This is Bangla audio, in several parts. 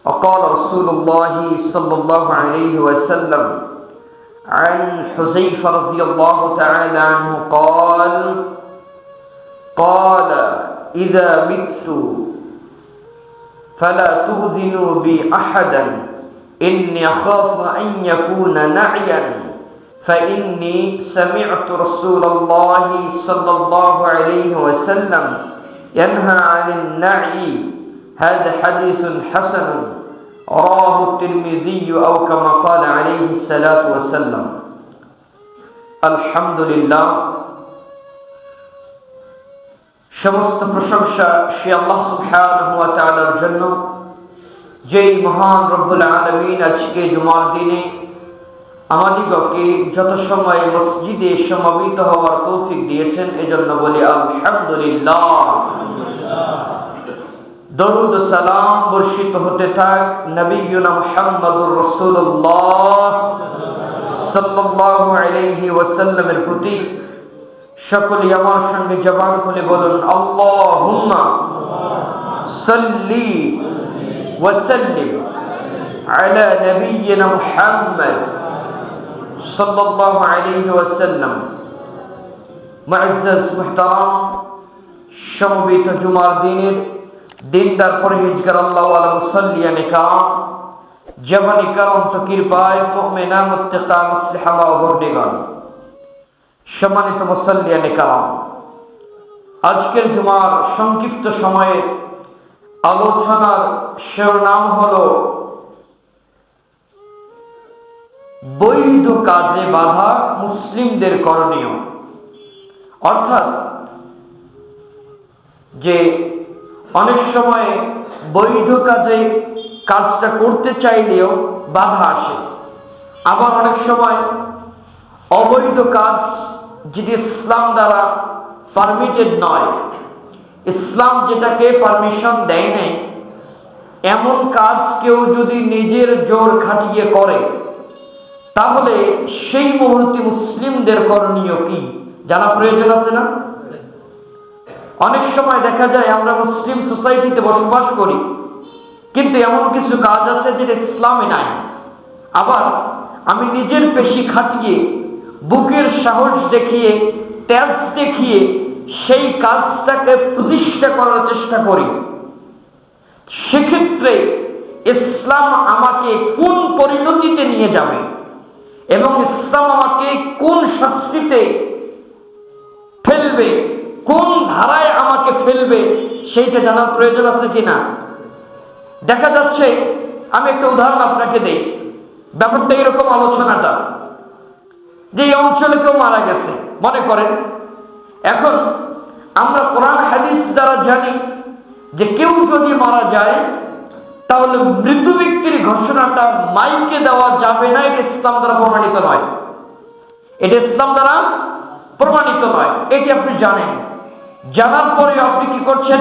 وقال رسول الله صلى الله عليه وسلم عن حذيفة رضي الله تعالى عنه قال إذا مت فلا تؤذنوا بي أحدا إني أخاف أن يكون نعيا فإني سمعت رسول الله صلى الله عليه وسلم ينهى عن النعي هذا حديث حسن رواه الترمذي أو كما قال عليه الصلاة والسلام الحمد لله সমস্ত প্রশংসা সে আল্লাহ সুবহানাহু ওয়া তাআলার জন্য, যেই মহান রব্বুল আলামিন আজকে জুমার দিনে আমাদিগকে যথাসময়ে মসজিদে সমবেত হওয়ার তৌফিক দিয়েছেন। এজন্য বলি আলহামদুলিল্লাহ। দরুদ ও সালাম বর্ষিত হতে থাক নবিয়ুনা মুহাম্মদুর রাসূলুল্লাহ সাল্লাল্লাহু আলাইহি ওয়াসাল্লামের প্রতি। সকলে আমার সঙ্গে জবান খুলে বলুন আল্লাহুম্মা সাল্লি ওয়া সাল্লিম আলা নবিয়িনা মুহাম্মদ সাল্লাল্লাহু আলাইহি ওয়াসাল্লাম। মুআজ্জাজ মুহতারাম, সমবেত জুমার দিনের দিনদার পরহেজগার আল্লাহ ওয়ালা মুসাল্লিয়ান কিরাম, জাবানি কারম তো কৃপায় মুমিনা মুত্তাকা মুসলিহা ওয়া বরদিগান, সম্মানিত মুসাল্লিয়ান কিরাম, আজকের জুমার সংক্ষিপ্ত সময়ে আলোচনার শিরোনাম হলো বৈধ কাজে বাধা মুসলিমদের করণীয়। অর্থাৎ যে অনেক সময় বৈধ কাজে কাজটা করতে চাইলেও বাধা আসে, আবার অনেক সময় অবৈধ কাজ যেটি ইসলাম দ্বারা পারমিটেড নয়, ইসলাম যেটাকে পারমিশন দেয় নাই, এমন কাজ কেউ যদি নিজের জোর খাটিয়ে করে তাহলে সেই মুহূর্তে মুসলিমদের করণীয় কি জানা প্রয়োজন আছে না? অনেক সময় দেখা যায় আমরা মুসলিম সোসাইটিতে বসবাস করি, কিন্তু এমন কিছু কাজ আছে যেটা ইসলামে নাই। আবার আমি নিজের পেশি খাটিয়ে, বুকের সাহস দেখিয়ে, তেজ দেখিয়ে সেই কাজটাকে প্রতিষ্ঠা করার চেষ্টা করি। সেক্ষেত্রে ইসলাম আমাকে কোন পরিণতিতে নিয়ে যাবে এবং ইসলাম আমাকে কোন শাস্তিতে ফেলবে, কোন ধারায় আমাকে ফেলবে, সেইটা জানার প্রয়োজন আছে কিনা। দেখা যাচ্ছে, আমি একটা উদাহরণ আপনাকে দেই। ব্যাপারটা এরকম, আলোচনাটা যে এই অঞ্চলে কেউ মারা গেছে মনে করেন। এখন আমরা কোরআন হাদিস দ্বারা জানি যে কেউ যদি মারা যায় তাহলে মৃত ব্যক্তির ঘোষণাটা মাইকে দেওয়া যাবে না। এটা ইসলাম দ্বারা প্রমাণিত নয়, এটা ইসলাম দ্বারা প্রমাণিত নয়। এটি আপনি জানেন। জানার পরে আপনি কি করছেন?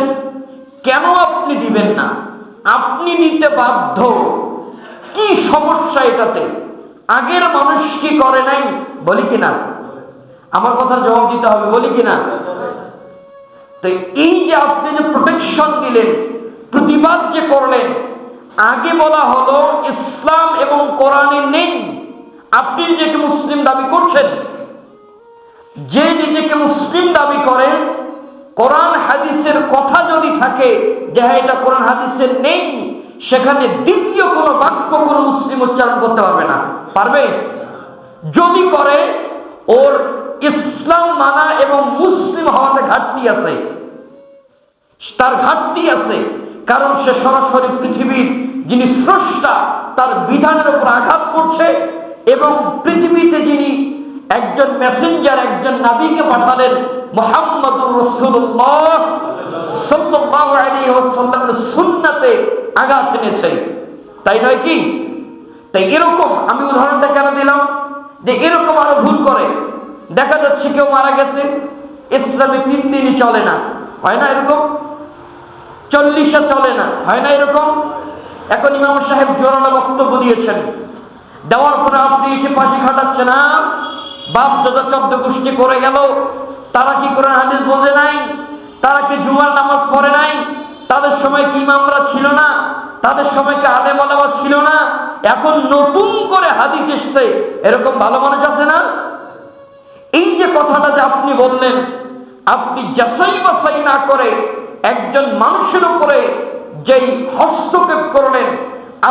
কেন আপনি দিবেন না? আপনি নিতে বাধ্য। কি সমস্যা এটাতে? আগের মানুষ কি করে নাই? বলি কিনা? আমার কথার জবাব দিতে হবে, বলি কিনা? তো এই যে আপনি যে প্রোটেকশন দিলেন, প্রতিবাদ যে করলেন, আগে বলা হলো ইসলাম এবং কোরআনে নেই। আপনি নিজেকে মুসলিম দাবি করছেন, যে নিজেকে মুসলিম দাবি করে কোরআন হাদিসের কথা যদি থাকে যে হ্যাঁ এটা কোরআন হাদিসে নেই, সেখানে দ্বিতীয় কোনো বাক্য কোনো মুসলিম উচ্চারণ করতে পারবে না। পারবে? যদি করে, ওর ইসলাম মানা এবং মুসলিম হওয়াতে ঘাটতি আছে, তার ঘাটতি আছে। কারণ সে সরাসরি পৃথিবীর যিনি স্রষ্টা তার বিধানের উপর আঘাত করছে, এবং পৃথিবীতে যিনি একজন মেসেঞ্জার, একজন নবীকে পাঠালেন মুহাম্মদুর রাসূলুল্লাহ সাল্লাল্লাহু আলাইহি ওয়াসাল্লামের সুন্নাতে আঘাত এনেছে, তাই নয় কি? তাই এরকম আমি উদাহরণটা কেন দিলাম যে এরকম আরো ভুল করে। দেখা যাচ্ছে কেউ মারা গেছে, ইসলামে 3 দিনই চলে না, হয় না এরকম? 40 চলে না, হয় না এরকম? এখন ইমাম সাহেব জোরালো বক্তব্য দিয়েছেন, দেওয়ার পরে আপনি এসে পাশে খাটাচ্ছে না। বাপ দাদা 14 গোষ্ঠী করে গেল, তারা কি কোরআন হাদিস বোঝে নাই? তারা কি জুমার নামাজ পড়ে নাই? তাদের সময় কি ইমামরা ছিল না? তাদের সময়কে আলেম ওলামা ছিল না, এখন নতুন করে হাদিস এসছে, এরকম ভালো মানুষ আছে না? এই যে কথাটা যে আপনি বললেন, আপনি যাচাই বাছাই না করে একজন মানুষের উপরে যেই হস্তক্ষেপ করলেন,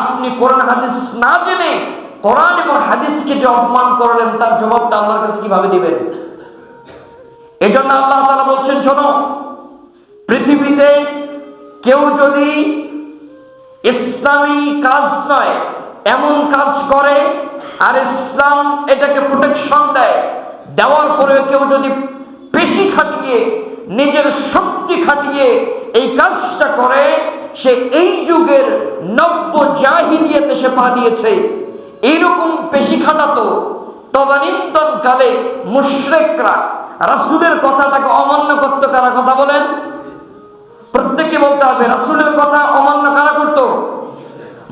আপনি কোরআন হাদিস না জেনে কোরআন এবং হাদিসকে যে অপমান করলেন, তার জবাবটা আল্লাহর কাছে কিভাবে দিবেন? এজন্য আল্লাহ তাআলা বলছেন, শোনো, পৃথিবীতে কেউ যদি ইসলামী কাজ নয় এমন কাজ করে, আর ইসলাম এটাকে প্রোটেকশন দেয়, দেওয়ার পরে কেউ যদি পেশি খাটিয়ে নিজের শক্তি খাটিয়ে এই কাজটা করে, সে এই যুগের নব্য জাহিলিয়াতে সে পা দিয়েছে। এইরকম পেশি খাটাতো তদানীন্তন কালে মুশরিকরা। রাসূলের কথাটাকে অমান্য করতো কারা? কথা বলেন, প্রত্যেকে বলতে হবে, রাসূলের কথা অমান্য কারা করতো?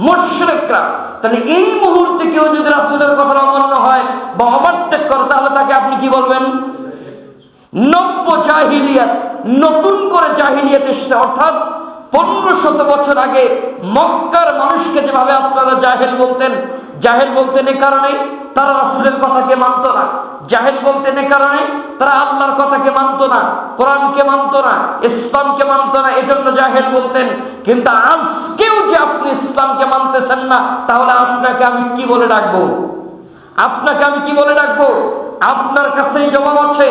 মুশরিকরা। তাহলে এই মুহূর্তে কেউ যদি রাসূলের কথা অমান্য হয় বা অবাট্যক করে, তাহলে তাকে আপনি কি বলবেন? নব্য জাহিলিয়াত, নতুন করে জাহিলিয়াত এসেছে। অর্থাৎ 1500 বছর আগে মক্কার মানুষকে যেভাবে আপনারা জাহেল বলতেন, জাহেল বলতেন এ কারণে তারা রাসূলের কথাকে মানত না, জাহেল বলতেন এ কারণে তারা আল্লাহর কথাকে মানত না, কোরআনকে মানত না, ইসলামকে মানত না, এজন্য জাহেল বলতেন। কিন্তু আজকেও যে আপনি ইসলামকে মানতেছেন না, তাহলে আপনাকে আমি কি বলে ডাকবো? আপনাকে আমি কি বলে ডাকবো? আপনার কাছেই জবাব আছে।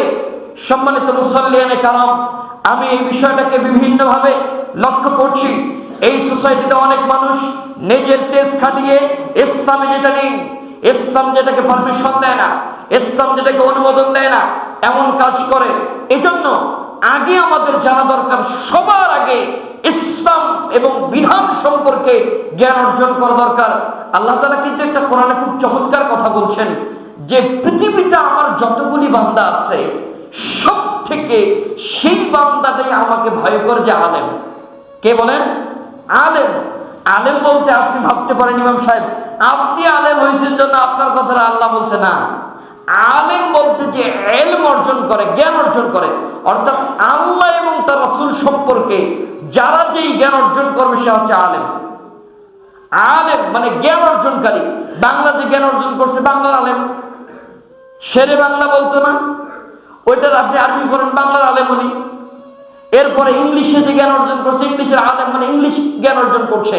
সম্মানিত মুসল্লিয়ানে কারাম, আমি এই বিষয়টাকে বিভিন্নভাবে লক্ষ্য করছি। এই সোসাইটিতে অনেক মানুষ নিজের তেজ খাটিয়ে ইসলামে যেটা নেই, ইসলাম যেটাকে পারমিশন দেয় না, ইসলাম যেটাকে অনুমোদন দেয় না, এমন কাজ করে। এজন্য আগে আমাদের জানা দরকার, সবার আগে ইসলাম এবং বিধান সম্পর্কে জ্ঞান অর্জন করা দরকার। আল্লাহ তাআলা কিন্তু একটা কোরআনে খুব চমৎকার কথা বলছেন যে পৃথিবীতে আমার যতগুলি বান্দা আছে, সব থেকে সেই বান্দাটাই আমাকে ভয় করে, যে আলেম। কে বলেন? আলেম। আলেম বলতে আপনি ভাবতে পারেন ইমাম সাহেব আপনি আলেম হয়েছেন জন্য আপনার কথাটা আল্লাহ বলছে না। আলেম বলতে যে ইলম অর্জন করে, জ্ঞান অর্জন করে, অর্থাৎ আল্লাহ এবং তার রাসূল সম্পর্কে যারা যেই জ্ঞান অর্জন করবে সে হচ্ছে আলেম। আলেম মানে জ্ঞান অর্জনকারী। বাংলা যে জ্ঞান অর্জন করছে বাংলার আলেম, শেরে বাংলা বলতো না, ওইটার আপনি আরবি করেন বাংলার আলেম উনি। এরপরে ইংলিশে যে জ্ঞান অর্জন করছে ইংলিশের আলেম মানে ইংলিশ জ্ঞান অর্জন করছে।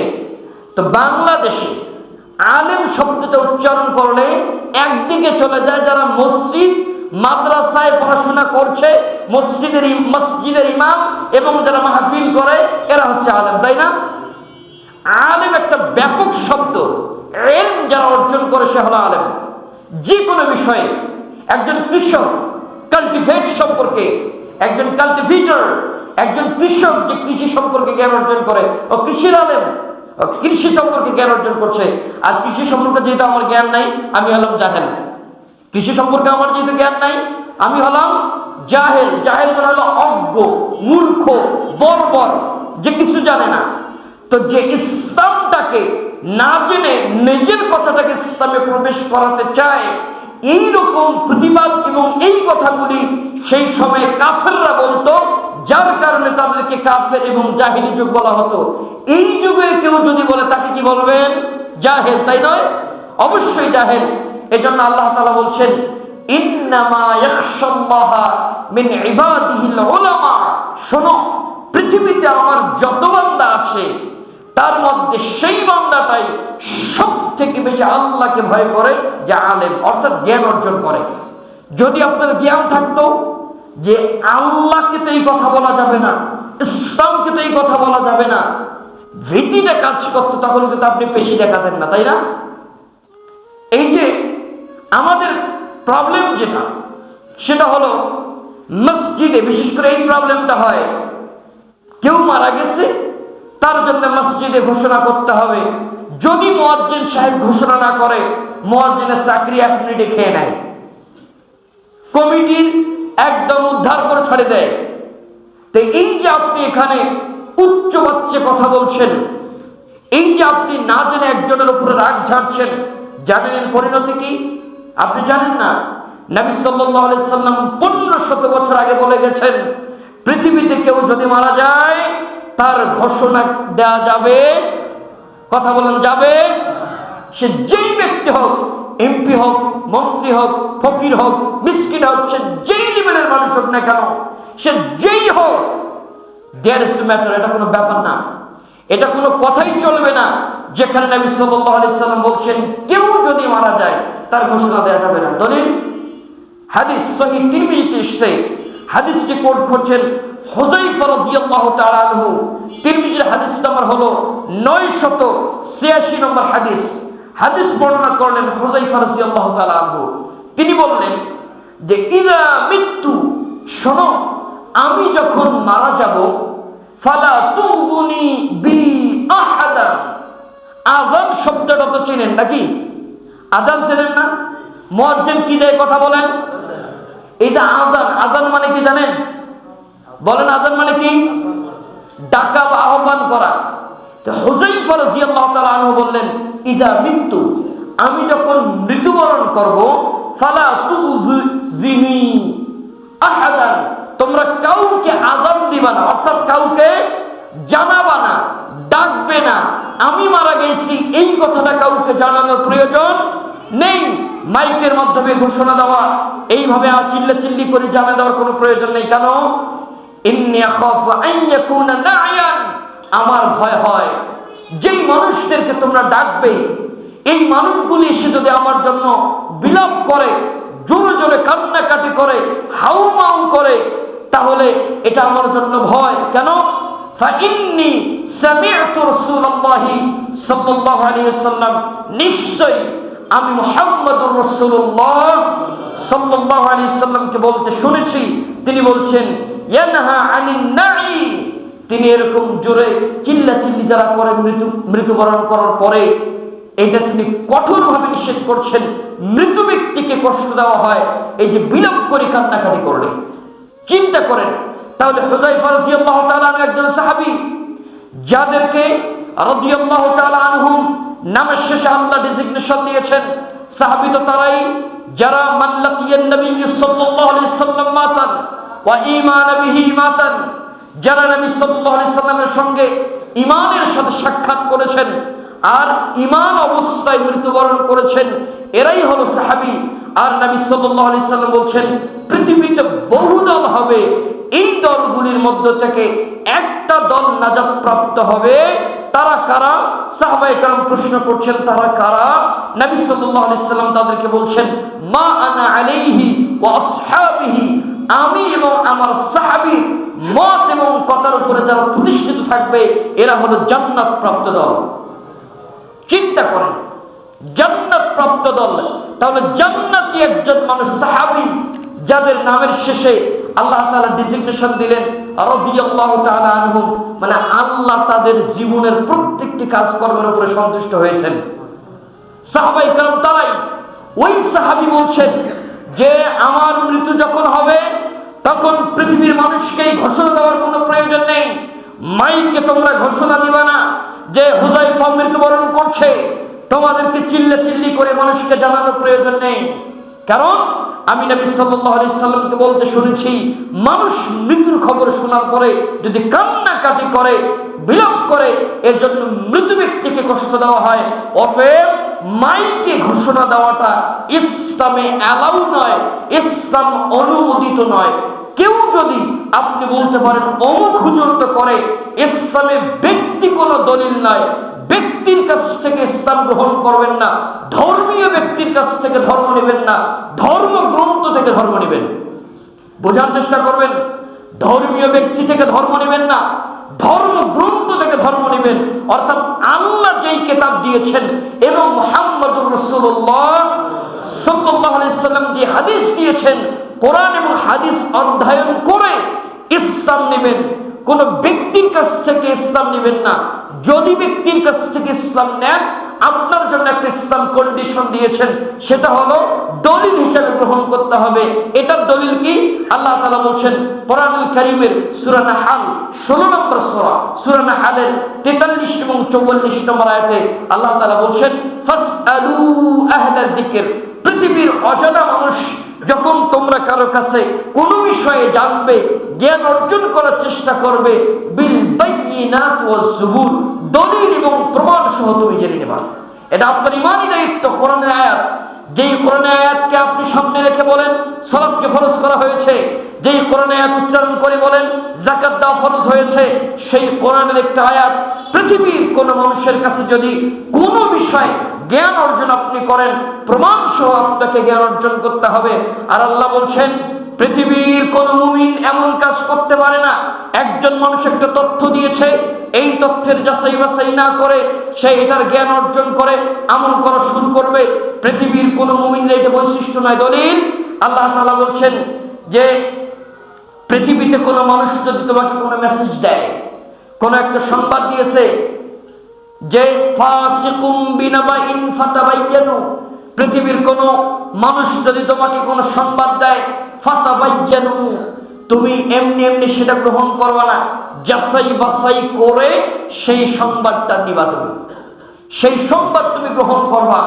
তো বাংলাদেশে আলেম শব্দটা উচ্চারণ করলে একদিকে চলে যায় যারা মসজিদ মাদ্রাসায় পড়াশোনা করছে, মসজিদের ইমাম এবং যারা মাহফিল করে, এরা হচ্ছে আলেম, তাই না? আলেম একটা ব্যাপক শব্দ। ইলম যারা অর্জন করে সে হলো আলেম। যে কোনো বিষয়ে একজন কৃষক কাল্টিভেট সম্পর্কে, একজন কাল্টিভেটর, একজন কৃষক যে কৃষি সম্পর্কে জ্ঞান অর্জন করে ও কৃষির আলেম, কৃষি সম্পর্কে জ্ঞান অর্জন করছে। আর কৃষি সম্পর্কে যেহেতু আমার জ্ঞান নাই, আমি হলাম জাহেল। কৃষি সম্পর্কে আমার যেহেতু জ্ঞান নাই, আমি হলাম জাহেল। জাহেল মানে হলো অজ্ঞ, মূর্খ, বর্বর, যে কিছু জানে না। তো যে ইসলামটাকে না জেনে নিজের কথাটাকে ইসলামে প্রবেশ করাতে চায়, এই রকম প্রতিবাদ এবং এই কথাগুলি সেই সময় কাফেররা বলতো, যার কারণে তাদেরকে কাফের এবং জাহিলি যুগ বলা হতো। এই যুগে কেউ যদি বলে তাকে কি বলবেন? জাহেল, তাই নয়? অবশ্যই জাহেল। এজন্য আল্লাহ তাআলা বলছেন, ইন্নামা ইয়াখশাল্লাহা মিন ইবাদিহিল উলামা। শোনো, পৃথিবীতে আমার যত বান্দা আছে তার মধ্যে সেই বান্দাটাই সব থেকে বেশি আল্লাহকে ভয় করে, যে আলেম, অর্থাৎ জ্ঞান অর্জন করে। যদি আপনার জ্ঞান থাকতো যে আল্লাহকে তো এই কথা বলা যাবে না, ইসলামকে তো এই কথা বলা যাবে না, ভীতিটা কাজ করতো, তখন কিন্তু আপনি পেশি দেখাতেন না, তাই না? এই যে আমাদের প্রবলেম যেটা, সেটা হলো মসজিদে বিশেষ করে এই প্রবলেমটা হয়, কেউ মারা গেছে, তার জন্য মসজিদে ঘোষণা করতে হবে। যদি মুয়াজ্জিন সাহেব ঘোষণা না করে, মুয়াজ্জিনের চাকরি 1 মিনিটে খেয়ে নেয়, কমিটির একদম উদ্ধার করে ছাড়ে দেয়। তো এই যে আপনি এখানে উচ্চ বাচ্চে কথা বলছেন, এই যে আপনি না জেনে একজনের উপরে রাগ ঝাড়ছেন, জানেন এর পরিণতি কি? আপনি জানেন না? নবী সাল্লাল্লাহু আলাইহি সাল্লাম 1500 বছর আগে বলে গেছেন, পৃথিবীতে কেউ যদি মারা যায় তার ঘোষণা দেয়া যাবে কথা বলেন যাবে? সে যেই ব্যক্তি হোক, এমপি হোক, মন্ত্রী হোক, ফকির হোক, মিসকিন হোক, সে যেই লেভেলের মানুষ হোক না কেন, সে যেই হোক, দেয়ার ইজ টু ম্যাটার। এটা কোনো ব্যাপার না, এটা কোনো কথাই চলবে না যেখানে নবী সাল্লাল্লাহু আলাইহি সাল্লাম বলছেন কেউ যদি মারা যায় তার ঘোষণা দেওয়া যাবে না। দলিল হাদিস সহিহ তিরমিজিতে এসেছে, হাদিসটি কোট করছেন হুযায়ফা রাদিয়াল্লাহু তাআলা আনহু। তিরমিজির হাদিস নাম্বার হলো 986 নম্বর হাদিস। হাদিস বর্ণনা করলেন হুযায়ফা রাদিয়াল্লাহু তাআলা আনহু। তিনি বললেন যে ইযা মিতু, শোনো আমি যখন মারা যাব, ফালা তুযুনি বি আহাদান। আযান শব্দটা তো চেনেন নাকি? আযান চেনেন না? মুয়াজ্জিন কি দেয় কথা বলেন? এই যে আযান, আযান মানে কি জানেন? বলেন আযান মানে কি? ডাকা বা আহ্বান করা। তো হুযায়ফা রাদিয়াল্লাহু তাআলা আনহু বললেন ইযা মিতু, আমি যখন মৃত্যুবরণ করব, ফালা তুযিনি আহাদান, তোমরা কাউকে আযান দিবা না, অর্থাৎ কাউকে জানাবা না, ডাকবে না আমি মারা গেছি, এই কথাটা কাউকে জানানোর প্রয়োজন নেই। মাইকের মাধ্যমে ঘোষণা দেওয়া, এইভাবে চিল্লাচিল্লি করে জানা দেওয়ার কোনো প্রয়োজন নেই। কেন? ইন্নী আখাফু আন ইয়াকুনা না'য়ান, আমার ভয় হয় যেই মানুষদেরকে তোমরা ডাকবে, এই মানুষগুলি এসে যদি আমার জন্য বিলাপ করে, জোরে জোরে কান্নাকাটি করে, হাউমাউ করে, তাহলে এটা আমার জন্য ভয়। কেন? ফাইন্নী সামি'তু রাসূলুল্লাহি সাল্লাল্লাহু আলাইহি ওয়াসাল্লাম, নিশ্চয় আমি মুহাম্মদুর রাসূলুল্লাহ সাল্লাল্লাহু আলাইহি ওয়াসাল্লামকে বলতে শুনেছি, তিনি বলছেন ইয়ানহা আনিন না'i, তিনি এরকম জোরে চিল্লাচিল্লি যারা করে মৃত্যুবরণ করার পরে, এটা তিনি কঠোরভাবে নিষেধ করছেন। মৃত ব্যক্তিকে কষ্ট দেওয়া হয় এই যে বিলাপ করে কান্নাকাটি করলে। চিন্তা করেন তাহলে হুযায়ফা রাদিয়াল্লাহু তাআলা আনহু একজন সাহাবী, যাদেরকে রাদিয়াল্লাহু তাআলা আনহুম নামের শেষে আল্লাহ ডেজিগনেশন দিয়েছেন। সাহাবী তো তারাই যারা মান লাকিয়ান নবী সাল্লাল্লাহু আলাইহি সাল্লাম মাতান ওয়া ঈমান বিহি মাতান, যারা নবী সাল্লাল্লাহু আলাইহি সাল্লামের সঙ্গে ঈমানের সাথে সাক্ষাৎ করেছেন আর ঈমান অবস্থায় মৃত্যুবরণ করেছেন, এরাই হলো সাহাবী। আর নবী সাল্লাল্লাহু আলাইহি সাল্লাম বলছেন পৃথিবীতে বহু দল হবে, এই দলগুলির মধ্য থেকে একটা দল নাজাত প্রাপ্ত হবে। তারা কারা? সাহাবায়ে কেরাম প্রশ্ন করছেন তারা কারা? নবী সাল্লাল্লাহু আলাইহি সাল্লাম তাদেরকে বলছেন মা আনা আলাইহি ওয়া আসহাবিহি, আমি এবং আমার সাহাবী মত এবং কথার উপরে যারা প্রতিষ্ঠিত থাকবে এরা হলো জান্নাত প্রাপ্ত দল। চিন্তা করেন, জান্নাত প্রাপ্ত দল। তাহলে জান্নাতি একজন মানুষ সাহাবী, যাদের নামের শেষে আল্লাহ তাআলা ডেজিগনেশন দিলেন রাদিয়াল্লাহু তাআলা আনহুম, মানে আল্লাহ তাদের জীবনের প্রত্যেকটি কাজকর্মের উপরে সন্তুষ্ট হয়েছেন। সাহাবায়ে কেরাম তারাই। ওই সাহাবী বলছেন যে আমার মৃত্যু যখন হবে তখন পৃথিবীর মানুষকে ঘোষণা দেওয়ার কোনো প্রয়োজন নেই। মাইকে তোমরা ঘোষণা দিবা না যে হুযায়ফা মৃত্যুবরণ করছে, তোমাদেরকে চিল্লাচিল্লি করে মানুষকে জানানোর প্রয়োজন নেই। কারণ আমি নবী সাল্লাল্লাহু আলাইহি সাল্লামকে বলতে শুনেছি মানুষ মৃত্যুর খবর শোনার পরে যদি কান্নাকাটি করে, বিলাপ করে, এর জন্য মৃত ব্যক্তিকে কষ্ট দেওয়া হয়। অতএব মাইকে ঘোষণা দেওয়াটা ইসলামে অ্যালাউ নয়, ইসলাম অনুমোদিত নয়। কেউ যদি আপনি বলতে পারেন অমুক হুজুর তো করে, ইসলামে ব্যক্তি কোনো দলিল নয়, ব্যক্তির কাছ থেকে ইসলাম গ্রহণ করবেন না, ধর্মীয় ব্যক্তির কাছ থেকে ধর্ম নেবেন না, ধর্মগ্রন্থ থেকে ধর্ম নেবেন। বোঝার চেষ্টা করবেন, ধর্মীয় ব্যক্তি থেকে ধর্ম নেবেন না, ধর্মগ্রন্থ থেকে ধর্ম নেবেন। অর্থাৎ আল্লাহ যেই কিতাব দিয়েছেন এবং মুহাম্মদুর রাসূলুল্লাহ সাল্লাল্লাহু আলাইহি সাল্লাম যে হাদিস দিয়েছেন, কোরআন এবং হাদিস অধ্যয়ন করে ইসলাম নেবেন। কোন ব্যক্তির কাছ থেকে ইসলাম নেবেন না। যদি ব্যক্তির কাছ থেকে ইসলাম নেন, আপনার জন্য একটা ইসলাম কন্ডিশন দিয়েছেন, সেটা হলো দলিল হিসেবে গ্রহণ করতে হবে। এটার দলিল কি? আল্লাহ তাআলা বলছেন কোরআনুল কারীমের সূরা নাহল 16 নম্বর সূরা, সূরা নাহলের 43 এবং 44 নম্বর আয়াতে আল্লাহ তাআলা বলছেন ফাসআলু আহলা যিকর, পৃথিবীর অজানা মানুষ যখন তোমরা কারো কাছে কোনো বিষয়ে জানবে, জ্ঞান অর্জন করার চেষ্টা করবে, বিল বাইয়িনাত ওয়াজ জুবুর, দলিল এবং প্রমাণ সহ তুমি জেনে নেবা। এটা আপনার ইমানি দায়িত্ব। কোরআনের আয়াত, যেই কোরআনের আয়াতকে আপনি সামনে রেখে বলেন সালাতকে ফরজ করা হয়েছে, যেই কোরআনের আয়াত উচ্চারণ করে বলেন যাকাত দেওয়া ফরজ হয়েছে, সেই কোরআনের একটা আয়াত পৃথিবীর কোন মানুষের কাছে যদি কোনো বিষয় জ্ঞান অর্জন আপনি করেন, প্রমাণ সহ আপনাকে জ্ঞান অর্জন করতে হবে। আর আল্লাহ বলছেন পৃথিবীর কোন মুমিন এমন কাজ করতে পারে না, একজন মানুষ একটা তথ্য দিয়েছে, এই তথ্যের যাচাই বাছাই না করে সে এটার জ্ঞান অর্জন করে আমল করা শুরু করবে। পৃথিবীর কোন মুমিনের এটা বৈশিষ্ট্য নয়। দলিল আল্লাহ তাআলা বলছেন যে পৃথিবীতে কোনো মানুষ যদি তোমাকে কোনো মেসেজ দেয়, কোন একটা সংবাদ দিয়েছে যে ফাসিকুম বিনাবাইন ফাতাবায়ানু, পৃথিবীর কোন মানুষ যদি তোমাকে কোনো সংবাদ দেয় ফাতাবায়ানু, তুমি এমনি এমনি সেটা গ্রহণ করবে না, যাচাই বাছাই করে সেই সংবাদটা নিবা, তুমি সেই সংবাদ তুমি গ্রহণ করবা।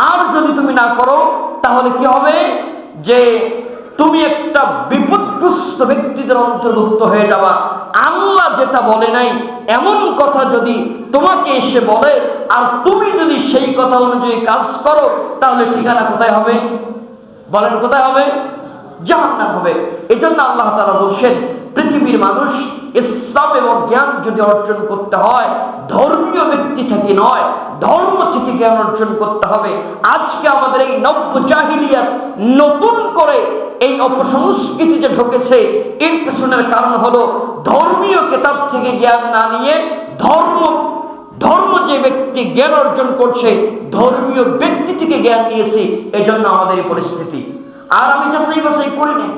আর যদি তুমি না করো তাহলে কি হবে, যে তুমি একটা বিপদগ্রস্ত ব্যক্তিদের অন্তর্ভুক্ত হয়ে যাবা। আল্লাহ যেটা বলে নাই এমন কথা যদি তোমাকে এসে বলে আর তুমি যদি সেই কথা অনুযায়ী কাজ করো, তাহলে ঠিকানা কোথায় হবে? বলেন কোথায় হবে? জাহান্নাম হবে। এই জন্য আল্লাহ তাআলা বলছেন পৃথিবীর মানুষ ইসলাম এবং জ্ঞান যদি অর্জন করতে হয়, ধর্মীয় ব্যক্তি থেকে নয়, ধর্ম থেকে জ্ঞান অর্জন করতে হবে। আজকে আমাদের এই নব্য জাহিলিয়াত নতুন করে এই অপসংস্কৃতি যে ঢুকেছে, এর পেছনের কারণ হলো ধর্মীয় কিতাব থেকে জ্ঞান না নিয়ে ধর্ম যে ব্যক্তি জ্ঞান অর্জন করছে ধর্মীয় ব্যক্তি থেকে জ্ঞান নিয়েছে। এই জন্য আমাদের এই পরিস্থিতি। আর আমি যাচাই বাছাই করি নাই।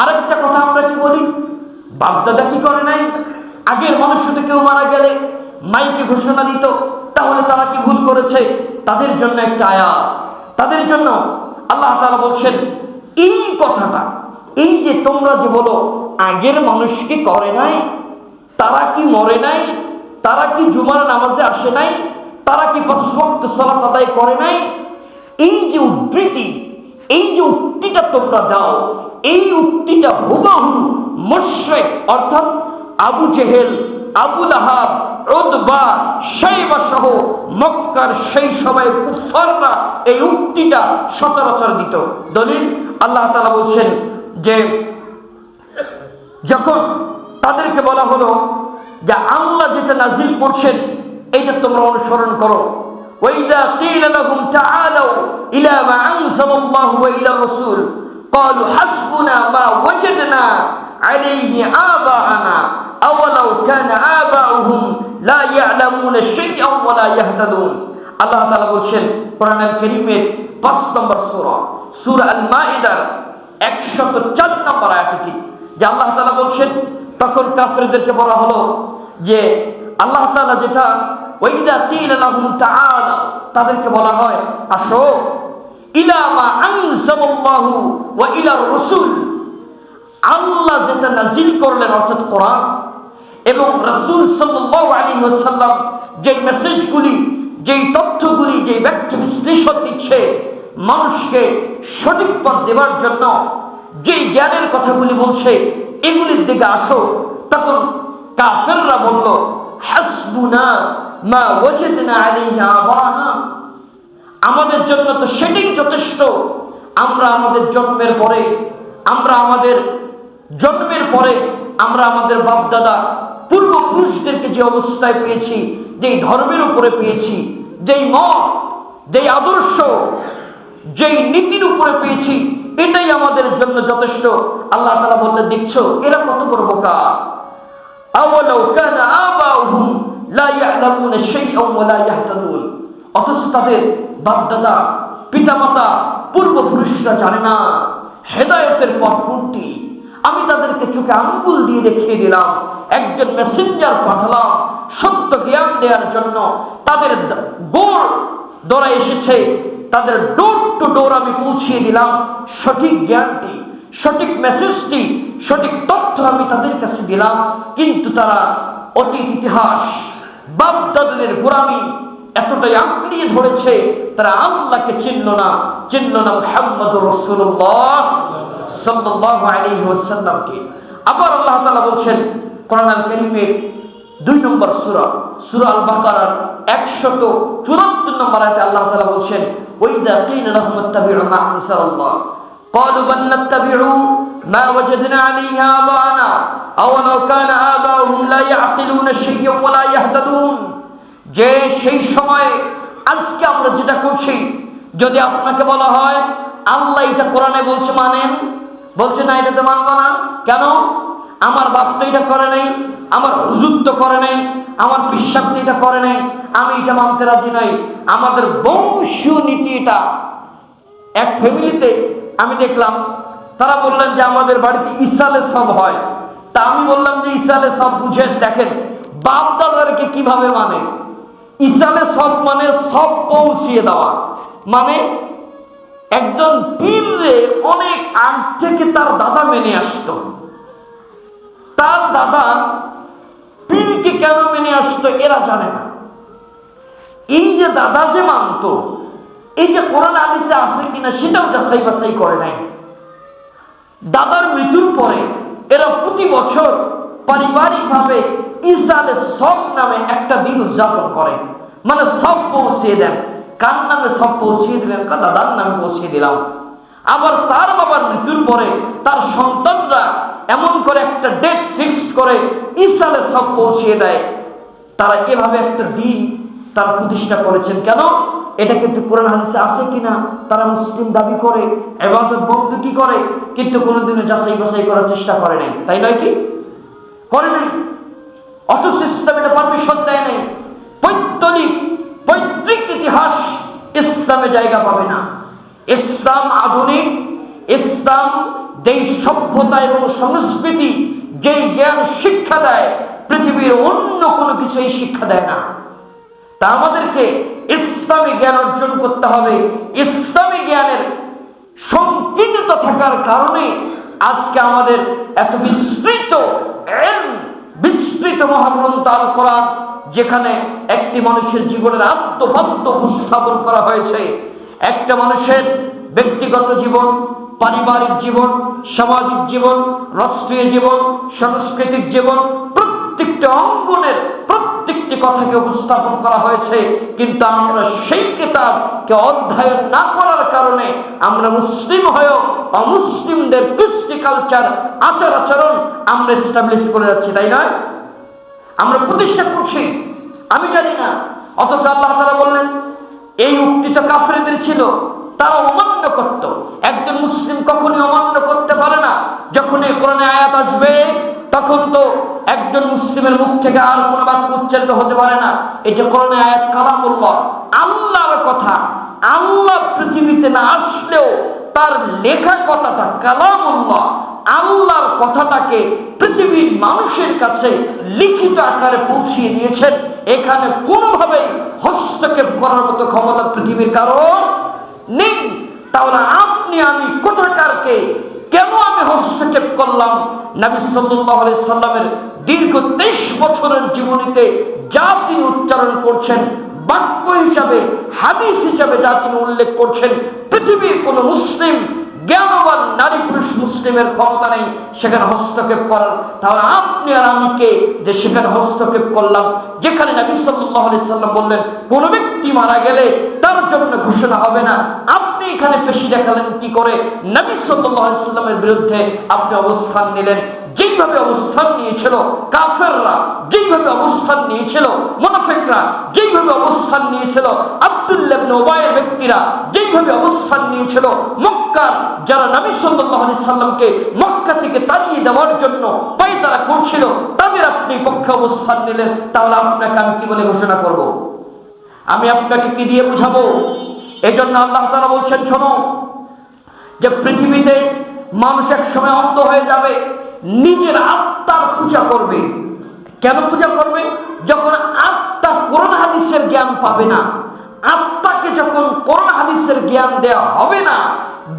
আরেকটা কথা আমরা কি বলি, বাপদাদা কি করে নাই? আগের মানুষ যদি কেউ মারা গেলে মাইকে ঘোষণা দিত, তাহলে তারা কি ভুল করেছে? তাদের জন্য একটা আয়াত, তাদের জন্য আল্লাহ তাআলা বলছেন এই কথাটা, এই যে তোমরা যে বলো আগের মানুষ কি করে নাই, তারা কি মরে নাই, তারা কি জুমার নামাজে আসে নাই, তারা কি ৫ ওয়াক্ত সালাত আদায় করে নাই, এই যে উদ্ধৃতি, এই যে উক্তিটা তোমরা দাও, এই উক্তিটা হুবহু মুশরিক অর্থাৎ আবু জেহেল, আবু লাহাব, উতবা, শাইবা সহ মক্কার সেই সবাই কুফাররা এই উক্তিটা সচরাচর দিত। দলিল আল্লাহ তাআলা বলছেন যে যখন তাদেরকে বলা হলো যে আল্লাহ যেটা নাজিল করছেন এইটা তোমরা অনুসরণ করো, ওয়াইদা কিলা লাহুম তাআলাউ ইলা মা আনজালাল্লাহু ওয়া ইলা রাসূল ক্বালু হাসবুনা মা ওয়াজাদনা আলাইহি আবাআনা আওয়ালাউ কানা আবাউহুম লা ইয়ালামুনা শাইআন ওয়া লা ইয়াহতাদুন। আল্লাহ তাআলা বলছেন কোরআনুল কারীমের ৫ নম্বর সূরা আল মাইদার ১০৪ নম্বর আয়াতে যে আল্লাহ তাআলা বলছেন, তখন কাফেরদেরকে বলা হলো যে আল্লাহ তাআলা যেটা ওয়াইদা কিলা লাহুম তাআলা, তাদেরকে বলা হয় আসো ইলা মা আনজালাল্লাহু ওয়া ইলা রাসূল, আল্লাহ যেটা নাজিল করলেন অর্থাৎ কোরআন এবং রাসূল সাল্লাল্লাহু আলাইহি ওয়াসাল্লাম যেই মেসেজগুলি, যেই তথ্যগুলি, যেই ব্যাখ্যা বিশ্লেষণ দিচ্ছে মানুষকে সঠিক পথ দেওয়ার জন্য, যেই জ্ঞানের কথাগুলি বলছে এগুলির দিকে আসো। তখন কাফেররা বলল হাসবুনা মা ওয়াজাদনা আলাইহি আবানা, আমাদের জন্য তো সেটাই যথেষ্ট। আমরা আমাদের জন্মের পরে আমরা আমাদের বাপদাদা পূর্বপুরুষদেরকে যে অবস্থায় পেয়েছি, যেই ধর্মের উপরে পেয়েছি, যেই মত, যেই আদর্শ, যেই নীতির উপরে পেয়েছি, এটাই আমাদের জন্য যথেষ্ট। আল্লাহ তাআলা বললেন দেখছো এরা কত বড় বোকা, আওয়ালাউ কানা আবাউহুম লা ইয়ালামুনা শাইআন ওয়া লা ইয়াহতাদুন, অথচ তাদের বাপদাদা, পিতামাতা, পূর্বপুরুষরা জানে না হেদায়েতের পথ কোনটি। আমি তাদেরকে চোখে আঙ্গুল দিয়ে দেখিয়ে দিলাম, একজন মেসেঞ্জার পাঠালাম সত্য জ্ঞান দেওয়ার জন্য, তাদের গোড় দৌড়ে এসেছে, তাদের ডোর টু ডোর আমি পৌঁছিয়ে দিলাম সঠিক জ্ঞানটি, সঠিক মেসেজটি, সঠিক তথ্য আমি তাদের কাছে দিলাম। কিন্তু তারা অতীত ইতিহাস, বাপ দাদাদের গোলামি এতটাই আঁকড়িয়ে ধরেছে, তারা আল্লাহকে চিনল না মুহাম্মদুর রাসূলুল্লাহ সাল্লাল্লাহু আলাইহি ওয়াসাল্লামকে। আবার আল্লাহ তাআলা বলছেন কোরআনুল কারীমের 2 নম্বর সূরা, সূরা আল বাকারার 174 নম্বর আয়াতে আল্লাহ তাআলা বলছেন, ওয়াইদা কিনা লাহুম ইত্তাবিউ মা আনসালাল্লাহ ক্বালু বাল নাত্তাবিউ মা ওয়াজাদনা আলাইহি আবানা আও লাউ কানা আবাউহুম লা ইয়াকিলুনা শাইয়্যান ওয়া লা ইয়াহতাদুন। যে সেই সময় আজকে আমরা যেটা করছি, যদি আপনাকে বলা হয় আল্লাহ এটা কোরআনে বলছে মানেন, বলছে না এটা তো মানব না। কেন? আমার বাপ তো এটা করে নাই, আমার হুজুর তো করে নাই, আমার পিসাব তো এটা করে নাই, আমি এটা মানতে রাজি নই। আমাদের বংশীয় নীতি এটা। এক ফ্যামিলিতে আমি দেখলাম, তারা বললেন যে আমাদের বাড়িতে ইসালে সব হয়। তা আমি বললাম যে ইসালে সব বুঝেন, দেখেন বাপ দাদারকে কিভাবে মানে। ইসালে সব মানে সব পৌঁছিয়ে দেওয়া, মানে একজন পীররে অনেক আগ থেকে তার দাদা মেনে আসতো। তার দাদা পীরকে কেন মেনে আসতো এরা জানে না। এই যে দাদা যে মানতো, এই যে কোরআন হাদিসে আছে কিনা সেটাও যাচাই বাছাই করে নাই। দাদার মৃত্যুর পরে এরা প্রতি বছর পারিবারিকভাবে ইসালে সব নামে একটা দিন উদযাপন করে, মানে সব পৌঁছিয়ে দেন। কার নামে সব পৌঁছিয়ে দিলেন? দাদার নামে পৌঁছিয়ে দিলাম। আবার তার বাবার মৃত্যুর পরে তার সন্তানরা এমন করে একটা ডেট ফিক্সড করে ইসালে সব পৌঁছিয়ে দেয়। তারা এভাবে একটা দিন তারা প্রতিষ্ঠা করেছেন। কেন? এটা কিন্তু কোরআন হাদিসে আছে কিনা তারা মুসলিম দাবি করে, ইবাদত বন্দেগী করে, কিন্তু কোনোদিনও যাচাই বাছাই করার চেষ্টা করে নাই। তাই নয় কি? করে নাই। অথচ ইসলাম এটা পারমিশন দেয় নাই। পৈতৃক ইতিহাস ইসলামে জায়গা পাবে না। ইসলাম আধুনিক, ইসলাম যেই সভ্যতা এবং সংস্কৃতি, যেই জ্ঞান শিক্ষা দেয়, পৃথিবীর অন্য কোনো কিছুই শিক্ষা দেয় না। তা আমাদেরকে ইসলামী জ্ঞান অর্জন করতে হবে। ইসলামী জ্ঞানের সংকীর্ণত থাকার কারণে আজকে আমাদের এত বিস্তৃত মহাগ্রন্থ আল কোরআন, যেখানে একটি মানুষের জীবনের আত্মতত্ত্ব উপস্থাপন করা হয়েছে। একটা মানুষের ব্যক্তিগত জীবন, পারিবারিক জীবন, সামাজিক জীবন, রাষ্ট্রীয় জীবন, সাংস্কৃতিক জীবন, প্রত্যেকটি অঙ্গনের প্রত্যেকটি কথাকে উপস্থাপন করা হয়েছে। কিন্তু আমরা সেই কিতাবকে অধ্যয়ন না করার কারণে আমরা মুসলিম হয়েও অমুসলিমদের কৃষ্টি কালচার, আচার আচরণ আমরা এস্টাবলিশ করে যাচ্ছি। তাই নয়? আমরা প্রতিষ্ঠা করছি, আমি জানি না। অথচ আল্লাহ তাআলা বললেন এই উক্তি তো কাফেরদের ছিল, তারা অমান্য করত। একজন মুসলিম কখনই অমান্য করতে পারে না। যখন এই কোরআনে আয়াত আসবে তখন তো একজন মুসলিমের মুখ থেকে আর কোনো বাক্য উচ্চারিত হতে পারে না। এটা কোরআনে আয়াত, কালামুল্লাহ, আল্লাহর কথা। আল্লাহ পৃথিবীতে না আসলেও তার লেখা কথাটা কালামুল্লাহ, আল্লাহর কথাটাকে পৃথিবীর মানুষের কাছে লিখিত আকারে পৌঁছিয়ে দিয়েছেন। এখানে কোনোভাবেই হস্তক্ষেপ করার মতো ক্ষমতা পৃথিবীর কারো নেই। তাহলে আপনি আমি কোথাকারকে, কেন আমি হস্তক্ষেপ করলাম? নবী সাল্লাল্লাহু আলাইহি সাল্লামের দীর্ঘ 23 বছরের জীবনীতে যা তিনি উচ্চারণ করছেন, বাক্য হিসাবে, হাদিস হিসাবে যা তিনি উল্লেখ করছেন, পৃথিবীর কোন মুসলিম, জ্ঞানবান নারী পুরুষ মুসলিমের ক্ষমতা নেই সেখানে হস্তক্ষেপ করার। তাহলে আপনি আর আমি কে যে সেখানে হস্তক্ষেপ করলাম? যেখানে নবী সাল্লাল্লাহু আলাইহি সাল্লাম বললেন কোন ব্যক্তি মারা গেলে তার জন্য ঘোষণা হবে না, আপনি এখানে পেশি দেখালেন কি করে? নবী সাল্লাল্লাহু আলাইহি সাল্লামের বিরুদ্ধে আপনি অবস্থান নিলেন। যেইভাবে অবস্থান নিয়েছিল কাফেররা, যেইভাবে অবস্থান নিয়েছিল মুনাফিকরা, যেইভাবে অবস্থান নিয়েছিল আব্দুল্লাহ ইবনে উবাইয়ের ব্যক্তিরা, যেইভাবে অবস্থান নিয়েছিল মক্কার যারা নবী সাল্লাল্লাহু আলাইহি সাল্লামকে মক্কা থেকে তাড়িয়ে দেওয়ার জন্য পায়তারা করছিল, তাদের আপনি পক্ষে অবস্থান নিলেন। তাহলে আপনাকে আমি কি বলে ঘোষণা করব? আমি আপনাকে কি দিয়ে বুঝাবো? এজন্য আল্লাহ তাআলা বলছেন, শোনো, যে পৃথিবীতে মানুষ এক সময় অন্ধ হয়ে যাবে, নিজের আত্মার পূজা করবে। কেন পূজা করবে? যখন আত্মা কোরআন হাদিসের জ্ঞান পাবে না, আত্মাকে যখন কোরআন হাদিসের জ্ঞান দেওয়া হবে না,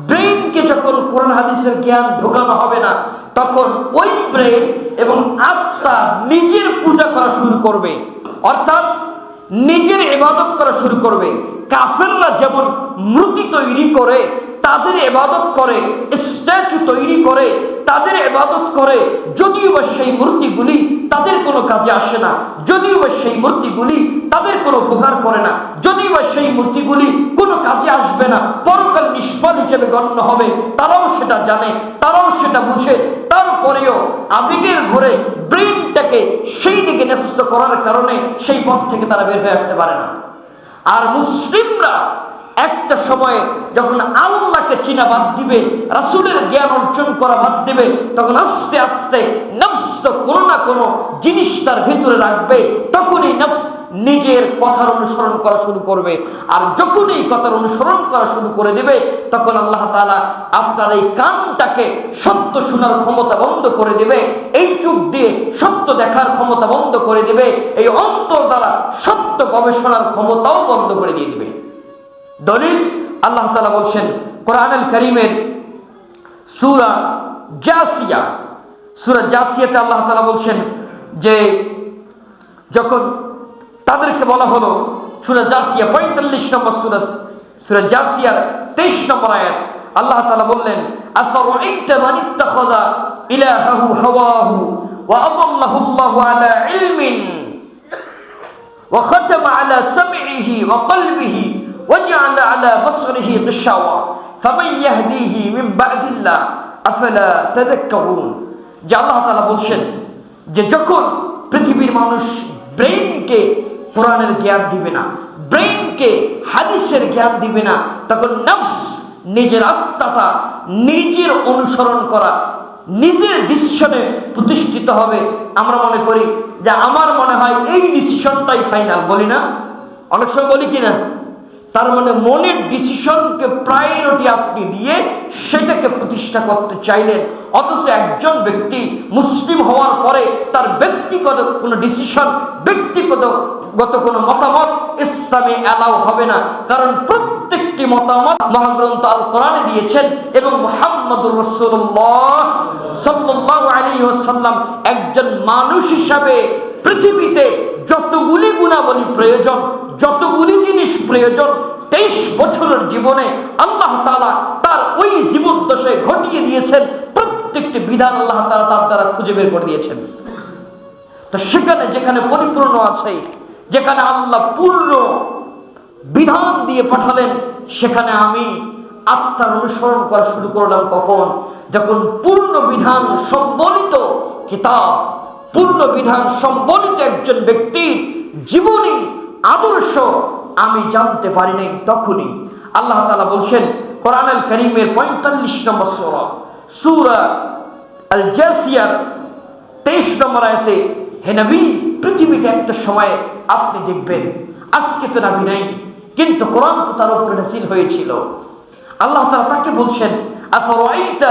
ব্রেনকে যখন কোরআন হাদিসের জ্ঞান ঢোকানো হবে না, তখন ওই ব্রেন এবং আত্মা নিজের পূজা করা শুরু করবে। অর্থাৎ নিজের ইবাদত করা শুরু করবে। কাফেররা যেমন মূর্তি তৈরি করে তাদের ইবাদত করে, স্ট্যাচু তৈরি করে তাদের ইবাদত করে, যদিও বা সেই মূর্তিগুলি তাদের কোনো কাজে আসে না, যদিও বা সেই মূর্তিগুলি তাদের কোনো উপকার করে না, যদিও বা সেই মূর্তিগুলি কোনো কাজে আসবে না, পরকাল নিষ্ফল হিসেবে গণ্য হবে, তারাও সেটা জানে, তারাও সেটা বুঝে, তারপরেও আবেগের ঘোরে ব্রেনটাকে সেই দিকে ন্যস্ত করার কারণে সেই পথ থেকে তারা বের হয়ে আসতে পারে না। আর মুসলিমরা একটা সময়ে যখন আল্লাহকে চিনা বাদ দিবে, রাসূলের জ্ঞান অর্জন করা বাদ দিবে, তখন আস্তে আস্তে নফস তো কোনো না কোনো জিনিস তার ভিতরে রাখবে, তখনই নফস নিজের কথার অনুসরণ করা শুরু করবে। আর যখনই কথার অনুসরণ করা শুরু করে দেবে, তখন আল্লাহ তাআলা আপনার এই কানটাকে সত্য শোনার ক্ষমতা বন্ধ করে দেবে, এই চোখ দিয়ে সত্য দেখার ক্ষমতা বন্ধ করে দেবে, এই অন্তর দ্বারা সত্য গবেষণার ক্ষমতাও বন্ধ করে দিয়ে দিবে। দলিল আল্লাহ তাআলা বলছেন কোরআনুল কারীমের সূরা জাসিয়াতে আল্লাহ তাআলা বলছেন যে যখন তাদেরকে বলা হলো, সূরা জাসিয়া 45 নম্বর সূরা জাসিয়ার 23 নম্বর আয়াত, আল্লাহ তাআলা বললেন আফারাআইতা মান ইত্তাখাযা ইলাহাহু হাওয়াহু ওয়া আযাল্লাহু আল্লাহু আলা ইলমিন ওয়া খাতামা আলা সামইহি ওয়া কলবিহি وجعل على بصره غشاوة فمن يهديه من بعد الله أفلا تذكرون। যে আল্লাহ তাআলা বলছেন যে যখন পৃথিবীর মানুষ ব্রেইনকে কোরআনের জ্ঞান দিবে না, ব্রেইনকে হাদিসের জ্ঞান দিবে না, তখন নফস নিজের আত্মাটা নিজের অনুসরণ করা, নিজের ডিসিশনে প্রতিষ্ঠিত হবে। আমরা মনে করি যে আমার মনে হয় এই ডিসিশনটাই ফাইনাল, বলি না? অনেক সময় বলি কি না? তার মানে মনের ডিসিশনকে প্রায়োরিটি আপনি দিয়ে সেটাকে প্রতিষ্ঠা করতে চাইলেন, অথচ একজন ব্যক্তি মুসলিম হওয়ার পরে তার ব্যক্তিগত কোনো ডিসিশন, ব্যক্তিগত কোনো মতামত ইসলামে অ্যালাউ হবে না। কারণ প্রত্যেকটি মতামত মহাগ্রন্থ আল কোরআনে দিয়েছেন এবং মুহাম্মদুর রাসূলুল্লাহ সাল্লাল্লাহু আলাইহি ওয়াসাল্লাম একজন মানুষ হিসাবে পৃথিবীতে যতগুলি গুণাবলী প্রয়োজন, যতগুলি জিনিস প্রয়োজন, 23 বছরের জীবনে আল্লাহ তাআলা তার ওই জীবদ্দশায় ঘটিয়ে দিয়েছেন। প্রত্যেকটি বিধান আল্লাহ তাআলা তার দ্বারা খুঁজে বের করে দিয়েছেন। তো সেখানে যেখানে পরিপূর্ণ আছে, যেখানে আল্লাহ পূর্ণ বিধান দিয়ে পাঠালেন, সেখানে আমি আত্মার অনুসরণ করা শুরু করলাম কখন? যখন পূর্ণ বিধান সম্বলিত কিতাব, পূর্ণ বিধান সম্বলিত একজন ব্যক্তির জীবনী আদর্শ আমি জানতে পারি নাই, তখনই আল্লাহ তাআলা বলছেন কোরআনুল কারীমের 45 নম্বর সূরা আল জাসিয়ার 23 নম্বর আয়াতে, হে নবী, পৃথিবীতে একটা সময় আপনি দেখবেন, আজকে তো নবী নাই কিন্তু কোরআন তো তার উপরে নাযিল হয়েছিল। আল্লাহ তাআলা তাকে বলছেন আফরাআইতা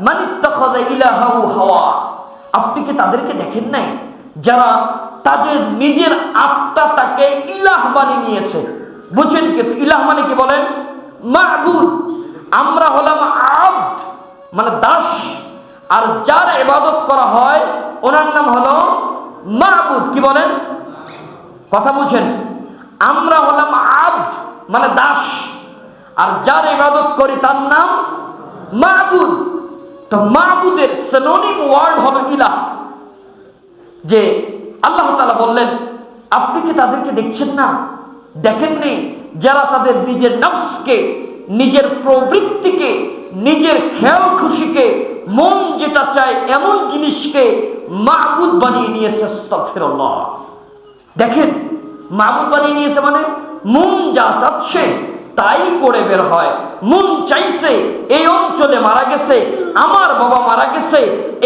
মান ইত্তাখাযা ইলাহাহু হাওয়া, আপনি কি তাদেরকে দেখেন নাই যারা তাদের নিজের আত্মাটাকে ইলাহ বানিয়ে নিয়েছে? বুঝেন কি ইলাহ মানে কি? বলেন মাবুদ। আমরা হলাম আব্দ মানে দাস, আর যার ইবাদত করা হয় ওনার নাম হলো মাবুদ। কি বলেন? কথা বুঝেন? আমরা হলাম আব্দ মানে দাস, আর যার ইবাদত করি তার নাম মাবুদ। তো মাবুদের সিনোনিম ওয়ার্ড হলো ইলাহ। যে আল্লাহ তাআলা বললেন আপনি কি তাদেরকে দেখছেন না, দেখেননি যারা তাদের নিজের নফসকে, নিজের প্রবৃত্তিকে, নিজের খেয়াল খুশিকে, মন যেটা চায় এমন জিনিসকে মাবুদ বানিয়ে নিয়েছে। আস্তাগফিরুল্লাহ। দেখেন, মাবুদ বানিয়ে নিয়েছে মানে মন যা চাচ্ছে তাই করে বের হয়। মন চাইছে এই অঞ্চলে মারা গেছে, আমার বাবা মারা গেছে,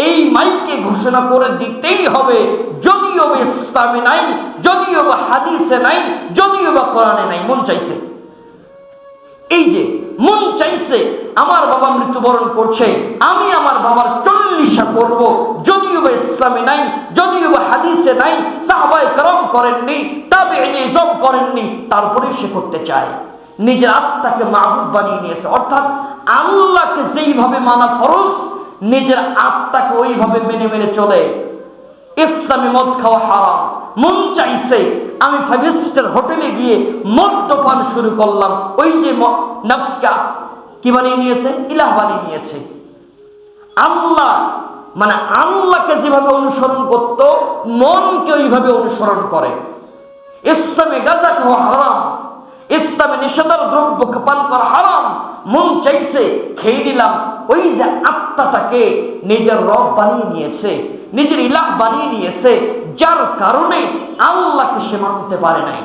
এই মাইকে ঘোষণা করে দিতেই হবে, যদিও বা ইসলামে নাই, যদিও বা হাদিসে নাই, যদিও বা কোরআনে নাই। মন চাইছে, এই যে মন চাইছে আমার বাবা মৃত্যুবরণ করছে, আমি আমার বাবার চল্লিশা করব, যদিও বা ইসলামে নাই, যদিও বা হাদিসে নাই, সাহাবায়ে কেরাম করেননি, তাবেঈন ইজম করেননি, তারপরে সে করতে চায়। নিজের আত্মাকে মাবুদ বানিয়ে নিয়েছে, অর্থাৎ আল্লাহকে যেইভাবে মানা ফরজ নিজের আত্মাকে ওইভাবে মেনে মেনে চলে। ইসলামে মদ খাওয়া হারাম, মন চাইছে আমি 5 স্টার হোটেলে গিয়ে মদ্যপান শুরু করলাম। ওই যে নফসকে কি বানিয়ে নিয়েছে? ইলাহ বানিয়ে নিয়েছে। আল্লাহ মানে আল্লাহকে যেভাবে অনুসরণ করত, মনকে ওইভাবে অনুসরণ করে। ইসলামে গাঁজা খাওয়া হারাম, ইসলামে নিষেধার দ্রব্য পান করা হারাম, মন চাইছে খেয়ে দিলাম। ওই যে আত্মাটাকে নিজের রব বানিয়ে নিয়েছে, নিজের ইলাহ বানিয়ে নিয়েছে, যার কারণে আল্লাহকে সে মানতে পারে নাই।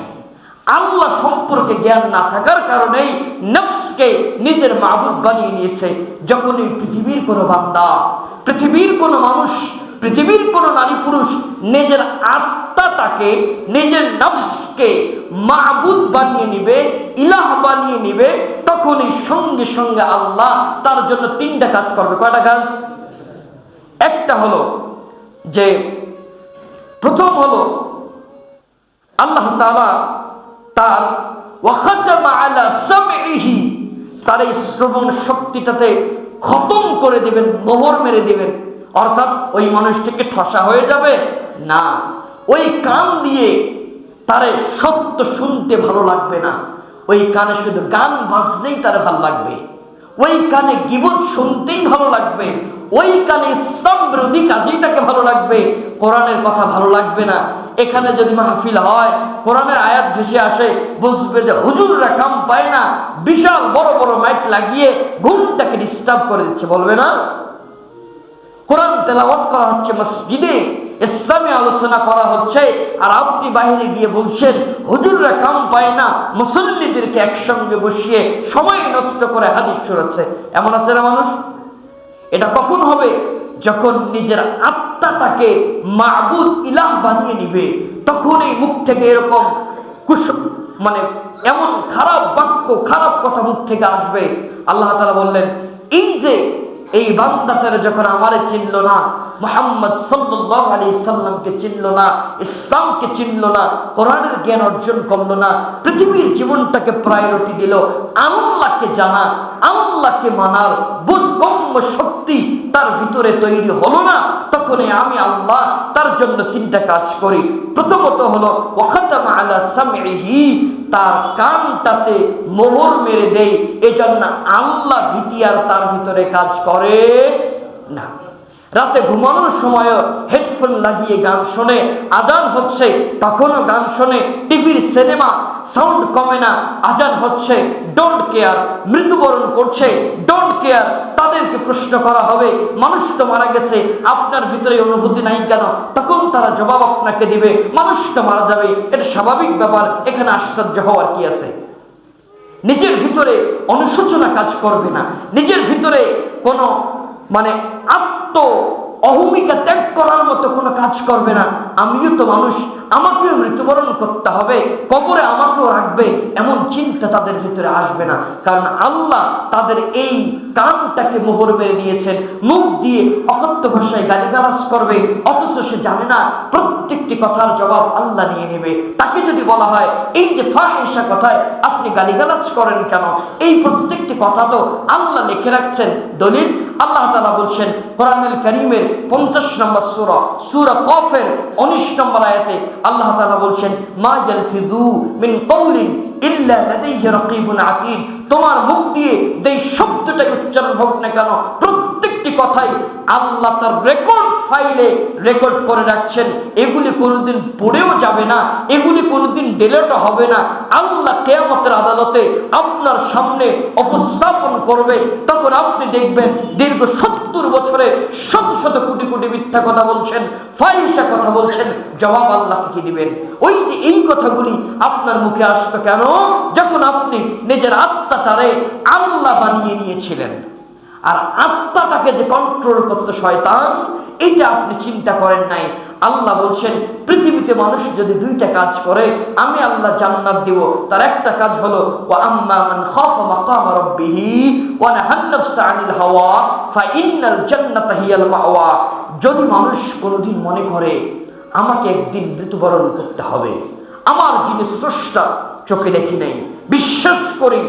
আল্লাহ সম্পর্কে জ্ঞান না থাকার কারণেই নফসকে নিজের মাবুদ বানিয়ে নিয়েছে। যখনই পৃথিবীর কোনো বান্দা, পৃথিবীর কোনো মানুষ, পৃথিবীর কোনো নারী পুরুষ নিজের আত্মাটাকে, নিজের নফসকে মাবুদ বানিয়ে নিবে, ইলাহ বানিয়ে নিবে, তখনই সঙ্গে সঙ্গে আল্লাহ তার জন্য 3টা কাজ করবে। কয়টা কাজ? একটা হলো যে প্রথম হলো আল্লাহ তাআলা তার ওয়াখাতামা আলা সামঈহি, তার এই শ্রবণ শক্তিটাতে খতম করে দিবেন, মোহর মেরে দিবেন। অর্থাৎ ওই মানুষটিকে ঠসা হয়ে যাবে না। ওই কান দিয়ে তারে সত্য শুনতে ভালো লাগবে না, ওই কানে শুধু গান বাজলেই তার ভালো লাগবে, ওই কানে গীবত শুনতেই ভালো লাগবে, ওই কানে ইসলাম বিরোধী কাজেই তাকে ভালো লাগবে, কোরআনের কথা ভালো লাগবে না। এখানে যদি মাহফিল হয়, কোরআনের আয়াত ভেসে আসে, বুঝবে যে হুজুররা কাম পায় না, বিশাল বড় বড় মাইক লাগিয়ে ঘুমটাকে ডিস্টার্ব করে দিচ্ছে, বলবে না? কোরআন তেলাওয়াত করা হচ্ছে মসজিদে, ইসলামী আলোচনা করা হচ্ছে, আর আপনি বাইরে গিয়ে বলছেন হুজুররা কাম পায় না, মুসল্লিদেরকে একসঙ্গে বসিয়ে সময় নষ্ট করে হাদিস শোনাচ্ছে। এমন আছে না মানুষ? এটা কখন হবে? যখন নিজের আত্মাটাকে মাবুদ ইলাহ বানিয়ে নিবে, তখন এই মুখ থেকে এরকম মানে এমন খারাপ বাক্য, খারাপ কথা মুখ থেকে আসবে। আল্লাহ তাআলা বললেন, এই যে এই বান্দাটারে যখন আমারে চিনল না, মুহাম্মদ সাল্লাল্লাহু আলাইহি সাল্লামকে চিনল না, ইসলামকে চিনল না, কোরআনের জ্ঞান অর্জন করলো না, পৃথিবীর জীবনটাকে প্রায়োরিটি দিল, আল্লাহকে জানা, আল্লাহকে মানার বোধগম্য শক্তি তার ভিতরে তৈরি হলো না, তখনই আমি আল্লাহ তার জন্য 3টা কাজ করি। প্রথমত হলো ওয়াখাতামা আলা সামঈহি, তার কানটাতে মোহর মেরে দেই, এজন্য আল্লাহ ভীতি আর তার ভিতরে কাজ করে না। রাতে ঘুমানোর সময় হেডফোন লাগিয়ে গান শোনে, আজান হচ্ছে তখনও গান শোনে, টিভির সিনেমা সাউন্ড কমে না, আজান হচ্ছে ডোন্ট কেয়ার, মৃত্যুবরণ করছে ডোন্ট কেয়ার, তাদেরকে প্রশ্ন করা হবে মানুষ তো মারা গেছে, আপনার ভিতরে অনুভূতি নাই কেন? তখন তারা জবাব আপনাকে দিবে মানুষ তো মারা যাবে, এটা স্বাভাবিক ব্যাপার, এখানে আশ্চর্য হওয়ার কি আছে? নিজের ভিতরে অনুশোচনা কাজ করবে না, নিজের ভিতরে কোনো মানে আত্ম অহমিকা ত্যাগ করার মতো কোনো কাজ করবে না। আমিও তো মানুষ, আমাকেও মৃত্যুবরণ করতে হবে, কবরে আমাকেও রাখবে, এমন চিন্তা তাদের ভিতরে আসবে না। কারণ আল্লাহ তাদের এই কানটাকে মোহর মেরে দিয়েছেন, মুখ দিয়ে অকথ্য ভাষায় গালিগালাজ করবে, অথচ সে জানে না প্রত্যেকটি কথার জবাব আল্লাহ নিয়ে নেবে। তাকে যদি বলা হয় এই যে ফাহিশা কথায় আপনি গালিগালাজ করেন কেন, এই প্রত্যেকটি কথা তো আল্লাহ লিখে রাখছেন। দলিল আল্লাহ তাআলা বলছেন কোরআনুল কারীমের 50 নম্বর সূরা, সূরা কফের 19 নম্বর আয়াতে আল্লাহ তাআলা বলছেন মা ইয়ালফিযু মিন কওলিন ইল্লা লাদাইহি রাকীবুন আতীদ, তোমার মুখ দিয়ে যেই শব্দটাই উচ্চারণ হোক না কেন, প্রত্যেকটি কথাই আল্লাহ তার রেকর্ড ফাইলে রেকর্ড করে রাখছেন। এগুলি কোনোদিন পড়েও যাবে না, এগুলি কোনোদিন ডিলিটও হবে না। আল্লাহ কিয়ামতের আদালতে আপনার সামনে উপস্থাপন করবে, তখন আপনি দেখবেন দীর্ঘ 70 বছরে শত শত কোটি কোটি মিথ্যা কথা বলছেন, ফাহিশা কথা বলছেন, জবাব আল্লাহকে কি দিবেন? ওই যে এই কথাগুলি আপনার মুখে আসতো কেন? যখন আপনি নিজের আত্মাটারে আল্লাহ বানিয়ে নিয়েছিলেন। আর আত্মাটাকে যে কন্ট্রোল করতে শয়তান, এটা আপনি চিন্তা করেন নাই। আল্লাহ বলছেন পৃথিবীতে মানুষ যদি 2টা কাজ করে আমি আল্লাহ জান্নাত দিব। তার একটা কাজ হলো ওয়া আম্মা মান খাফা মাকাম রাব্বিহি ওয়া নাহান নাফসা আনিল হাওয়া ফাইন্নাল জান্নাতা হিয়াল মাওয়া। যদি মানুষ কোনোদিন মনে করে আমাকে একদিন মৃত্যুবরণ করতে হবে, আমার যিনি স্রষ্টা চোখে দেখি নাই, বিশ্বাস করি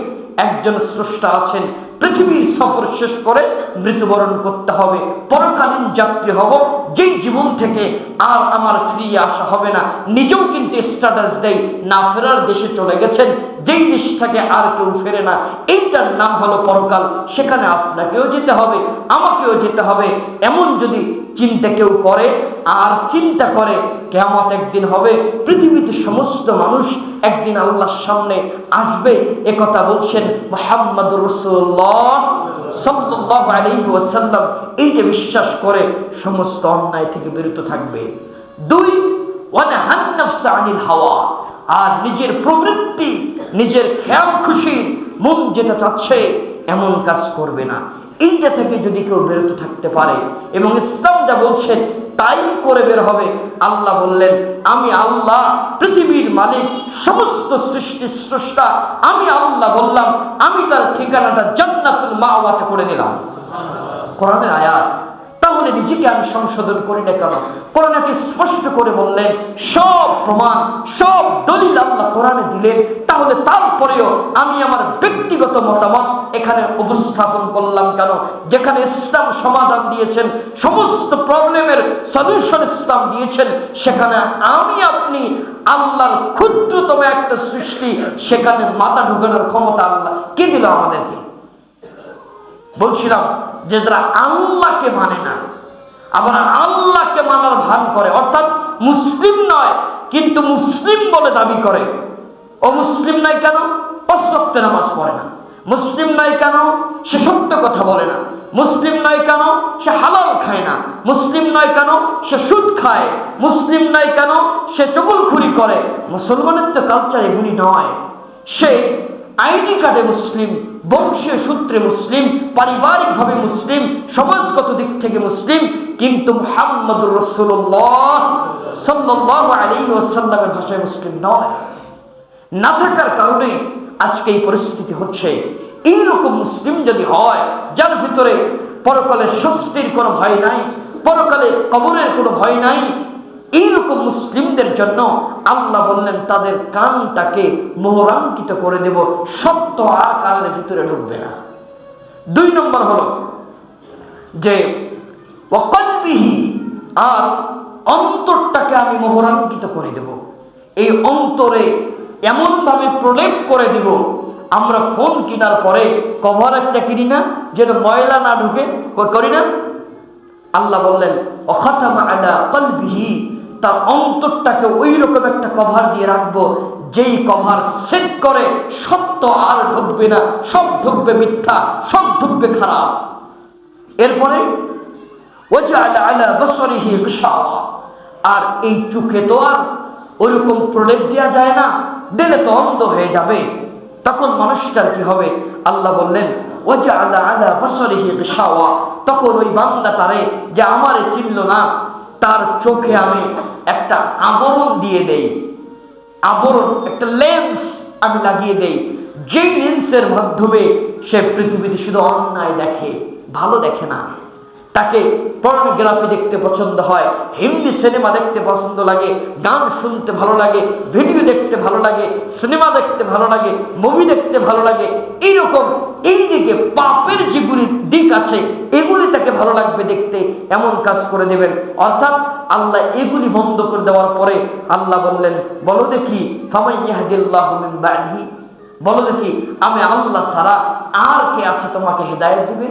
একজন স্রষ্টা আছেন, পৃথিবীর সফর শেষ করে মৃত্যুবরণ করতে হবে, পরকালীন যাত্রী হব, যেই জীবন থেকে আর আমার ফিরিয়ে আসা হবে না। নিজেও কিন্তু স্ট্যাটাস দেয় না ফেরার দেশে চলে গেছেন, যেই দেশ থেকে আর কেউ ফেরে না, এইটার নাম হলো পরকাল। সেখানে আপনাকেও যেতে হবে, আমাকেও যেতে হবে। এমন যদি চিন্তা কেউ করে আর চিন্তা করে কিয়ামত একদিন হবে, পৃথিবীতে সমস্ত মানুষ একদিন আল্লাহর সামনে আসবে, একথা বলছেন মুহাম্মদুর রাসূলুল্লাহ সাল্লাল্লাহু আলাইহি ওয়াসাল্লাম। এইটা বিশ্বাস করে সমস্ত অন্যায় থেকে বিরত থাকবে। 2, ওয়ানহান নাফসা আনিল হাওয়া, আর নিজের প্রবৃত্তি, নিজের খেয়াল খুশি, মন যেটা চাচ্ছে এমন কাজ করবে না। এইটা থেকে যদি কেউ বিরত থাকতে পারে এবং ইসলাম যা বলছেন তাই করে বের হবে। আল্লাহ বললেন, আমি আল্লাহ পৃথিবীর মালিক, সমস্ত সৃষ্টির স্রষ্টা আমি আল্লাহ বললাম, আমি তার ঠিকানাটা জান্নাতুল মাওয়াতে করে দিলাম। কোরআনের আয়াত। তাহলে নিজেকে আমি সংশোধন করি না কেন? কোরআনকে স্পষ্ট করে বললেন, সব প্রমাণ, সব দলিল আল্লাহ কোরআনে দিলেন, তাহলে তারপরেও আমি আমার ব্যক্তিগত মতামত এখানে উপস্থাপন করলাম কেন? যেখানে ইসলাম সমাধান দিয়েছেন, সমস্ত প্রবলেমের সলিউশন ইসলাম দিয়েছেন, সেখানে আমি আপনি আল্লাহর ক্ষুদ্রতম একটা সৃষ্টি, সেখানে মাথা ঢুকানোর ক্ষমতা আল্লাহ কে দিল আমাদেরকে? বলছিলাম যে যারা আল্লাহকে মানে না, আবার আল্লাহকে মানার ভান করে, অর্থাৎ মুসলিম নয় কিন্তু মুসলিম বলে দাবি করে। ও মুসলিম নাই কেন? 5 ওয়াক্ত নামাজ পড়ে না। মুসলিম নাই কেন? সে সত্য কথা বলে না। মুসলিম নয় কেন? সে হালাল খায় না। মুসলিম নয় কেন? সে সুদ খায়। মুসলিম নয় কেন? সে চগলখুরি করে। মুসলমানের তো কালচার এগুলি নয়। সে আইডি কার্ডে মুসলিম, বংশীয় সূত্রে মুসলিম, পারিবারিকভাবে মুসলিম, সমাজগত দিক থেকে মুসলিম, কিন্তু মুহাম্মদুর রাসূলুল্লাহ সাল্লাল্লাহু আলাইহি ওয়াসাল্লামের ভাষায় মুসলিম নয়। না থাকার কারণে আজকে এই পরিস্থিতি হচ্ছে। এইরকম মুসলিম যদি হয়, যার ভিতরে পরকালের শাস্তির কোনো ভয় নাই, পরকালে কবরের কোনো ভয় নাই, এইরকম মুসলিমদের জন্য আল্লাহ বললেন তাদের কানটাকে মোহরাঙ্কিত করে দেব, সত্য আর কানের ভিতরে ঢুকবে না। 2 নম্বর হলো যে ওয়াকলবিহি, আর অন্তরটাকে আমি মোহরাঙ্কিত করে দেব। এই অন্তরে এমন ভাবে প্রলেপ করে দেব, আমরা ফোন কেনার পরে কভার একটা কিনি না যেন ময়লা না ঢুকে, করি না? আল্লাহ বললেন ওয়াখাতামা আলা কলবিহি, তার অন্তরটাকে ওই রকম একটা কভার দিয়ে রাখবো, যেই কভার সেট করে সত্য আর ঢুকবে না, সব ঢুকবে মিথ্যা, সব ঢুকবে খারাপ। এরপরে ওয়াজআলা আলা বাসরিহি গিশাওয়া, আর এই চোখে তো আর ওইরকম প্রলেপ দেওয়া যায় না, দিলে তো অন্ধ হয়ে যাবে। তখন মানুষটার কি হবে? আল্লাহ বললেন ওয়াজআলা আলা বাসরিহি গিশাওয়া, তখন ওই বান্দাটারে যে আমারে চিনল না, তার চোখে আমি একটা আবরণ দিয়ে দেই। আবরণ, একটা লেন্স আমি লাগিয়ে দেই, যেই লেন্সের মাধ্যমে সে পৃথিবীতে শুধু অন্যায় দেখে, ভালো দেখে না। তাকে পর্নোগ্রাফি দেখতে পছন্দ হয়, হিন্দি সিনেমা দেখতে পছন্দ লাগে, গান শুনতে ভালো লাগে, ভিডিও দেখতে ভালো লাগে, সিনেমা দেখতে ভালো লাগে, মুভি দেখতে ভালো লাগে। এইরকম এই দিকে পাপের যেগুলি দিক আছে এগুলি তাকে ভালো লাগবে দেখতে, এমন কাজ করে দেবেন। অর্থাৎ আল্লাহ এগুলি বন্ধ করে দেওয়ার পরে আল্লাহ বললেন, বলো দেখি ফামান ইয়াহদিল্লাহু মিন বা'দিহি, বলো দেখি আমি আল্লাহ ছাড়া আর কে আছে তোমাকে হেদায়েত দিবে?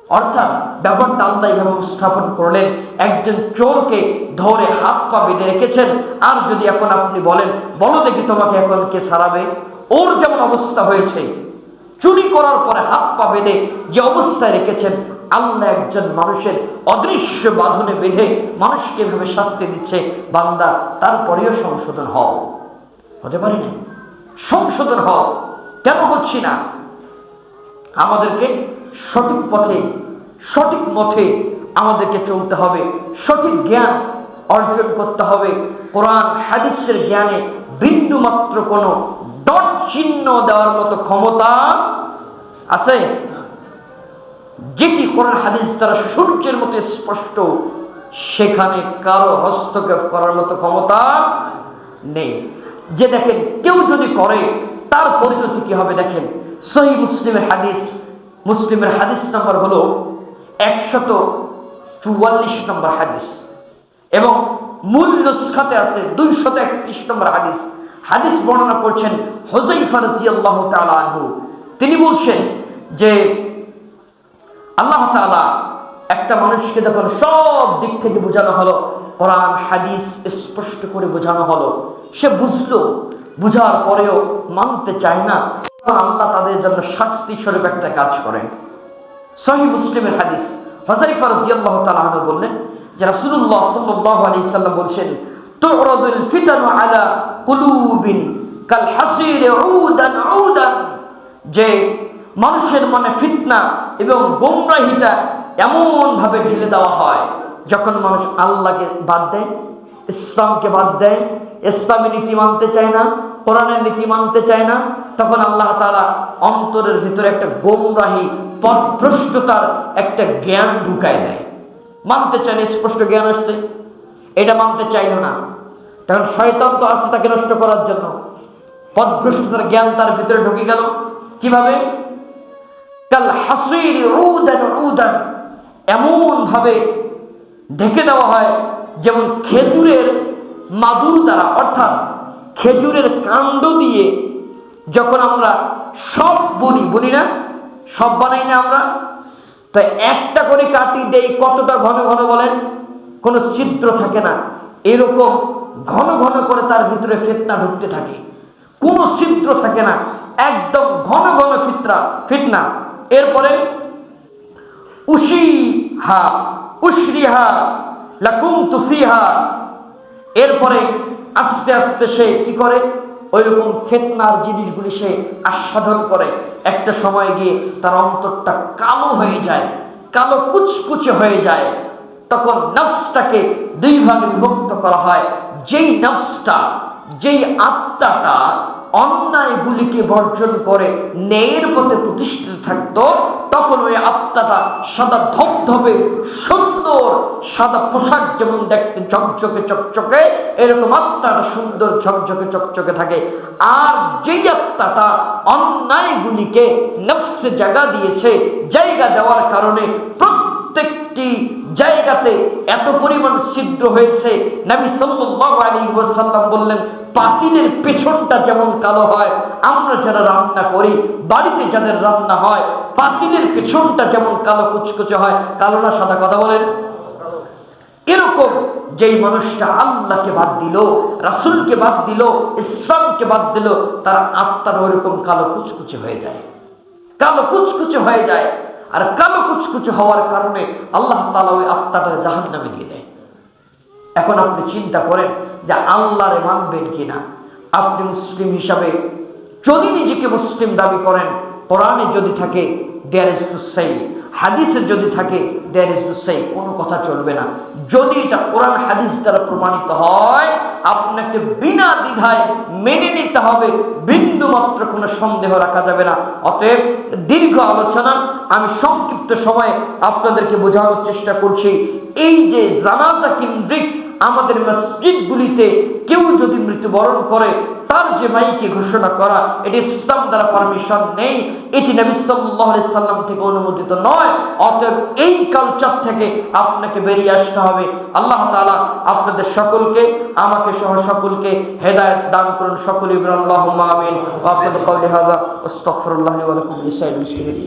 অর্থাৎ ব্যাপারটা আল্লাহ এইভাবে উপস্থাপন করলেন, একজন চোরকে ধরে হাত পা বেঁধে রেখেছেন, আর যদি এখন আপনি বলেন বলো দেখি তোমাকে এখন কে ছাড়াবে? ওর যেমন অবস্থা হয়েছে, চুরি করার পরে হাত পা বেঁধে যে অবস্থায় রেখেছেন, আল্লাহ একজন মানুষের অদৃশ্য বাঁধনে বেঁধে মানুষকে এভাবে শাস্তি দিচ্ছে। বান্দা তারপরেও সংশোধন হতে পারি না, সংশোধন কেন হচ্ছি না? আমাদেরকে সঠিক পথে, সঠিক মতে আমাদেরকে চলতে হবে, সঠিক জ্ঞান অর্জন করতে হবে। কোরআন হাদিসের জ্ঞানে বিন্দু মাত্র কোনো ডট চিহ্ন দেওয়ার মতো ক্ষমতা আছে? যেটি কোরআন হাদিস দ্বারা সূর্যের মতো স্পষ্ট, সেখানে কারো হস্তক্ষেপ করার মতো ক্ষমতা নেই। যে দেখেন কেউ যদি করে তার পরিণতি কি হবে দেখেন। সহিহ মুসলিমের হাদিস, মুসলিমের হাদিস নাম্বার হলো 144 নম্বর হাদিস, এবং মূল নুসখাতে আছে 231 নম্বর হাদিস। হাদিস বর্ণনা করছেন হুযায়ফা রাদিয়াল্লাহু তাআলা আনহু। তিনি বলছেন যে আল্লাহ তাআলা একটা মানুষকে যখন সব দিক থেকে বোঝানো হলো, কোরআন হাদিস স্পষ্ট করে বোঝানো হলো, সে বুঝলো, বুঝার পরেও মানতে চায় না, আল্লাহ তাদের জন্য শাস্তি স্বরূপ একটা কাজ করেন। সহিহ মুসলিমের হাদিস, হুযায়ফা রাদিয়াল্লাহু তাআলা আনহু বললেন যে রাসূলুল্লাহ সাল্লাল্লাহু আলাইহি সাল্লাম বলছেন, তু'রাদুল ফিতানু আলা কুলুবিন কাল হাসির উদান উদান, যে মানুষের মনে ফিতনা এবং গোমরাহিটা এমন ভাবে ঢেলে দেওয়া হয় যখন মানুষ আল্লাহকে বাদ দেয়, ইসলামকে বাদ দেয়, ইসলামী নীতি মানতে চায় না, কোরআনের নীতি মানতে চায় না, তখন আল্লাহ তাআলা অন্তরের ভিতরে একটা গোমরাহি পথভ্রষ্টতার একটা জ্ঞান ঢুকায় দেয়। মানতে চায় না, স্পষ্ট জ্ঞান আসছে, এটা মানতে চাইলো না, তখন শয়তান তো আছে তাকে নষ্ট করার জন্য। পথভ্রষ্টতার জ্ঞান তার ভিতরে ঢুকে গেল কিভাবে? কাল হাসির উদান উদান, এমন ভাবে ঢেকে দেওয়া হয় যেমন খেজুরের মাদুর দ্বারা, অর্থাৎ খেজুরের কাণ্ড দিয়ে যখন আমরা সব বলি না, সব বানাই না আমরা, তো একটা করে কাটি দেই, কতটা ঘন ঘন বলেন, কোনো ছিদ্র থাকে না, এরকম ঘন ঘন করে তার ভিতরে ফিতনা ঢুকতে থাকে, কোনো ছিদ্র থাকে না, একদম ঘন ঘন ফিতনা। এরপরে উশরিহা লাকুনতু ফিহা, এরপরে আস্তে আস্তে সে কি করে, ওইরকম ফিতনার জিনিসগুলি সে আস্বাদন করে। একটা সময় গিয়ে তার অন্তরটা কালো হয়ে যায়, কালো কুচকুচে হয়ে যায়। তখন নফসটাকে দুই ভাগে বিভক্ত করা হয়। যেই নফসটা, যেই আত্মাটা অন্যায়গুলিকে বর্জন করে ন্যায়ের পথে প্রতিষ্ঠিত থাকতো, তখন ওই আত্মাটা সাদা ধবধবে সুন্দর সাদা পোশাক যেমন দেখতে ঝকঝকে চকচকে, এরকম আত্মাটা সুন্দর ঝকঝকে চকচকে থাকে। আর যেই আত্মাটা অন্যায়গুলিকে নফসে জায়গা দিয়েছে, জায়গা দেওয়ার কারণে প্রত্যেকটি জায়গাতে এত পরিমাণ ছিদ্র হয়েছে, নবী সাল্লাল্লাহু আলাইহি ওয়াসাল্লাম বললেন, পাতিলের পেছনটা যেমন কালো হয়, আমরা যারা রান্না করি, বাড়িতে যাদের রান্না হয়, পাতিলের পেছনটা যেমন কালো কুচকুচে হয়, কালো না সাদা, কথা বলেন? এরকম যেই মানুষটা আল্লাহকে বাদ দিল, রাসূলকে বাদ দিল, ইসলামকে বাদ দিল, তার আত্মার ওইরকম কালো কুচকুচে হয়ে যায়, কালো কুচকুচে হয়ে যায়। আর কালো কুচকুচে হওয়ার কারণে আল্লাহ তাআলা ওই আত্মাটা জাহান্নামে দিয়ে দেয়। এখন আপনি চিন্তা করেন যে আল্লাহরে মানবেন কিনা। আপনি মুসলিম হিসাবে যদি নিজেকে মুসলিম দাবি করেন, কোরআনে যদি থাকে দেয়ার ইজ টু সে, হাদিসে যদি থাকে দেয়ার ইজ টু সে, কোনো কথা চলবে না। যদি এটা কোরআন হাদিস দ্বারা প্রমাণিত হয়, আপনাকে বিনা দ্বিধায় মেনে নিতে হবে, বিন্দু মাত্র কোনো সন্দেহ রাখা যাবে না। অতএব দীর্ঘ আলোচনা আমি সংক্ষিপ্ত সময়ে আপনাদেরকে বোঝানোর চেষ্টা করছি। এই যে জানাজা কেন্দ্রিক আমাদের মসজিদগুলিতে কেউ যদি মৃত্যুবরণ করে, তার যে মাইকে ঘোষণা করা, এটি ইসলাম দ্বারা পারমিশন নেই, এটি নবী সাল্লাল্লাহু আলাইহি সাল্লাম থেকে অনুমোদিত নয়। অতএব এই কালচার থেকে আপনাকে বেরিয়ে আসতে হবে। আল্লাহ তাআলা আপনাদের সকলকে, আমাকে সহ সকলকে হেদায়েত দান করুন। সকলে বলুন আল্লাহুম্মা আমিন। ওয়া আকুলু কাওলি হাযা ওয়াস্তাগফিরুল্লাহ লি ওয়া লাকুম লিসাইরিল মুসলিমিন।